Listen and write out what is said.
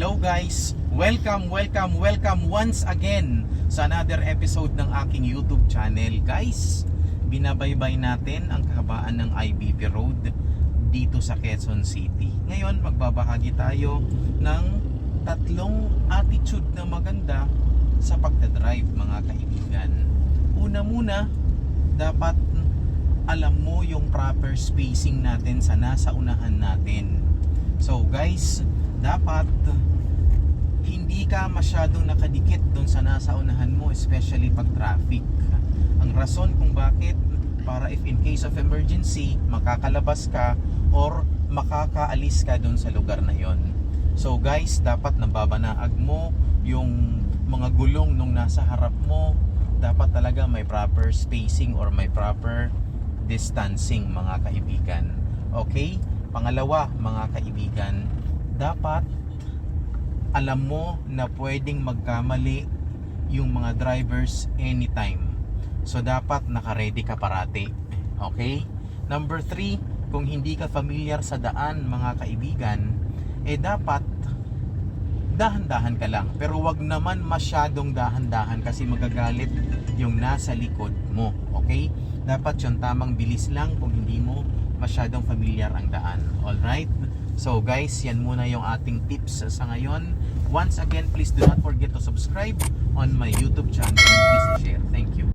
Hello guys! Welcome once again sa another episode ng aking YouTube channel. Guys, binabaybay natin ang kahabaan ng IBP Road dito sa Quezon City. Ngayon, magbabahagi tayo ng tatlong attitude na maganda sa pagdadrive, mga kaibigan. Una muna, dapat alam mo yung proper spacing natin sa nasa unahan natin. So guys, dapat hindi ka masyadong nakadikit doon sa nasa unahan mo, especially pag traffic. Ang rason kung bakit, para if in case of emergency, makakalabas ka or makakaalis ka doon sa lugar na yon. So guys, dapat nababanaag mo yung mga gulong nung nasa harap mo. Dapat talaga may proper spacing or may proper distancing, mga kaibigan. Okay? Pangalawa, mga kaibigan, dapat alam mo na pwedeng magkamali yung mga drivers anytime. So dapat naka-ready ka parati. Okay? Number 3, kung hindi ka familiar sa daan, mga kaibigan, dapat dahan-dahan ka lang. Pero wag naman masyadong dahan-dahan kasi magagalit yung nasa likod mo. Okay? Dapat yung tamang bilis lang kung hindi mo masyadong familiar ang daan. Alright? So guys, yan muna yung ating tips sa ngayon. Once again, please do not forget to subscribe on my YouTube channel and please share. Thank you.